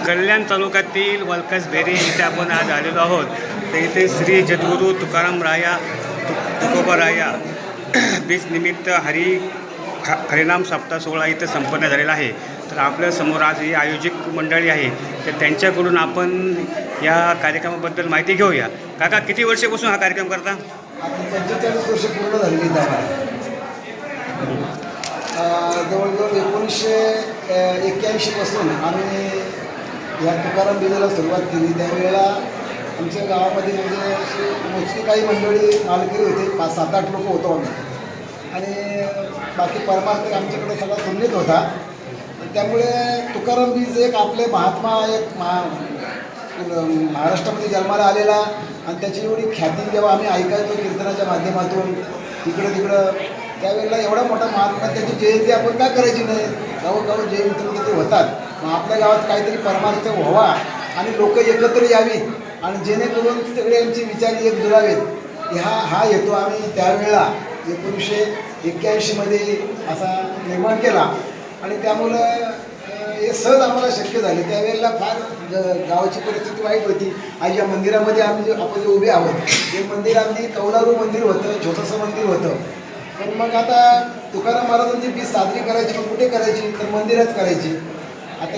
कल्याण तालुक्यातील वलकस बेरी इथे आपण आज आलेलो आहोत. तर इथे श्री जगद्गुरू तुकाराम राया तुकोबा राया बीज निमित्त हरिनाम सप्ताह सोहळा इथं संपन्न झालेला आहे. तर आपल्यासमोर आज ही आयोजक मंडळी आहे, तर त्यांच्याकडून आपण या कार्यक्रमाबद्दल माहिती घेऊया. काका, किती वर्षापासून हा कार्यक्रम करता? आता 45 वर्ष पूर्ण झालेली जवळजवळ 1981 पासून आम्ही या तुकाराम बीजाला सुरुवात केली. त्यावेळेला आमच्या गावामध्ये म्हणजे अशी मोजकी काही मंडळी मालकरी होते, 5-7-8 लोक होतो आम्ही, आणि बाकी परमार्थ आमच्याकडे सगळा सुन्नीत होता. त्यामुळे तुकाराम बीज एक आपले महात्मा, एक महाराष्ट्रामध्ये जन्माला आलेला, आणि त्याची एवढी ख्याती जेव्हा आम्ही ऐकायचो कीर्तनाच्या माध्यमातून इकडं तिकडं, त्यावेळेला एवढा मोठा महात्मा, त्याची जयंती आपण का करायची नाही? गावोगाव जयंती ते होतात. मग आपल्या गावात काहीतरी परमार्थ व्हावा आणि लोक एकत्र यावीत आणि जेणेकरून सगळ्यांचे विचार एक जुळावेत, हा हेतू आम्ही त्यावेळेला 1981 असा निर्माण केला. आणि त्यामुळं हे सहज आम्हाला शक्य झाले. त्यावेळेला फार गावाची परिस्थिती वाईट होती. आज या मंदिरामध्ये आपण जे उभे आहोत, हे मंदिर अगदी कौलारू मंदिर होतं, छोटंसं मंदिर होतं. पण मग आता तुकाराम महाराजांची बीज साजरी करायची, मग कुठे करायची? तर मंदिरात करायची. आता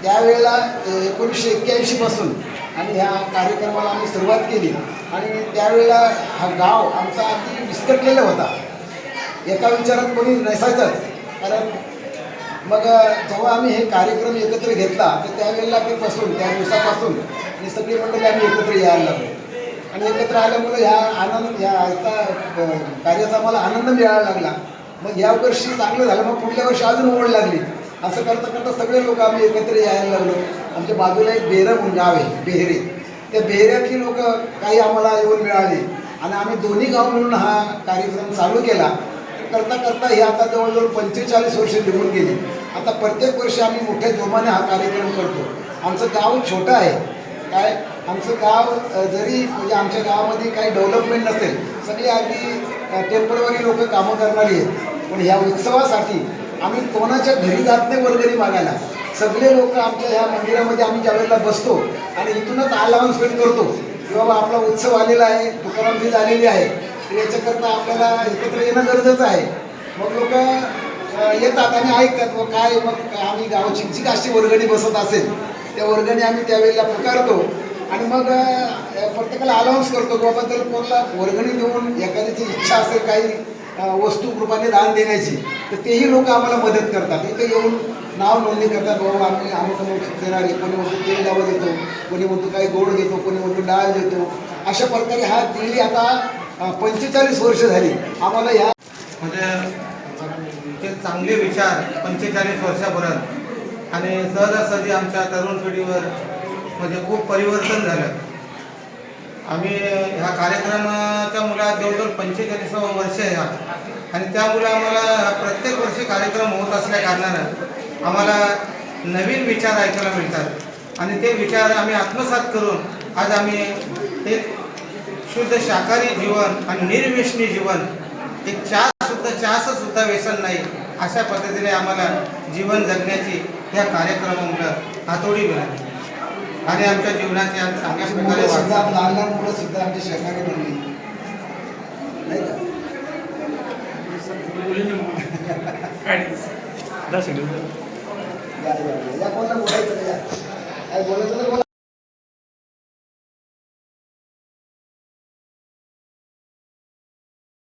त्यावेळेला 1981 पासून आणि ह्या कार्यक्रमाला आम्ही सुरुवात केली. आणि त्यावेळेला हा गाव आमचा अगदी विस्कटलेला होता, एका विचारात कोणी नसायचंच. कारण मग जेव्हा आम्ही हे कार्यक्रम एकत्र घेतला, तर त्यावेळेला त्या दिवसापासून ही सगळी मंडळी आम्ही एकत्र यायला लागलो. आणि एकत्र आल्यामुळे ह्याचा कार्याचा आम्हाला आनंद मिळायला लागला. मग या वर्षी चांगलं झालं, मग पुढल्या वर्षी अजून ओढ लागली. असं करता करता सगळे लोक आम्ही एकत्र यायला लागलो. आमच्या बाजूला एक बेहरा म्हणून गाव आहे, बेहरे. त्या बेहऱ्यातली लोक काही आम्हाला येऊन मिळाली आणि आम्ही दोन्ही गाव मिळून हा कार्यक्रम चालू केला. करता करता हे आता जवळजवळ 45 वर्ष निघून गेली. आता प्रत्येक वर्षी आम्ही मोठ्या जोमाने हा कार्यक्रम करतो. आमचं गाव छोटं आहे, काय आमचं गाव जरी म्हणजे आमच्या गावामध्ये काही डेव्हलपमेंट नसेल, सगळी अगदी टेम्पररी लोक कामं करणारी आहेत. पण ह्या उत्सवासाठी आम्ही कोणाच्या घरी जात नाही वर्गणी मागायला. सगळे लोक आमच्या ह्या मंदिरामध्ये आम्ही ज्यावेळेला बसतो आणि इथूनच अनाउन्समेंट करतो की बाबा आपला उत्सव आलेला आहे, तुकाराम बीज आलेली आहे, तर याच्याकरता आपल्याला एकत्र येणं गरजेचं आहे. मग लोक येतात आणि ऐकतात. व काय मग आम्ही गावाची जी अशी वर्गणी बसत असेल, त्या वर्गणी आम्ही त्यावेळेला पुकारतो आणि मग प्रत्येकाला अनाऊन्स करतो की बाबा तर कोणाला वर्गणी देऊन एखाद्याची इच्छा असेल काही वस्तू रूपाने दान देण्याची, तर तेही लोक आम्हाला मदत करतात. इथे येऊन नाव नोंदणी करतात, बाबा आम्ही अमुक देणार आहे. कोणी म्हणतो तेल डावा देतो, कोणी म्हणतो काही गोड देतो, कोणी म्हणतो डाळ देतो. अशा प्रकारे हा दिली आता 45 वर्ष झाली आम्हाला. ह्या म्हणजे चांगले विचार 45 वर्षापर्यंत, आणि सहजासहजी आमच्या तरुण पिढीवर म्हणजे खूप परिवर्तन झालं. आम्ही ह्या कार्यक्रमाच्या मुलात जवळजवळ 45 वर्ष आहे आणि त्यामुळे आम्हाला प्रत्येक वर्षी कार्यक्रम होत असल्या कारणानं आम्हाला नवीन विचार ऐकायला मिळतात. आणि ते विचार आम्ही आत्मसात करून आज आम्ही एक शुद्ध शाकाहारी जीवन आणि निर्व्यसनी जीवन, एक चहाचं सुद्धा व्यसन नाही, अशा पद्धतीने आम्हाला जीवन जगण्याची ह्या कार्यक्रमामुळं हातोडी मिळाली. आणि आमच्या जीवनाचे चांगल्या प्रकारे लहान लहान मुलं सुद्धा आमची शाकाहारी बनली नाही का? या कोणाला बोलायचं काय बोलायचं तर बोला.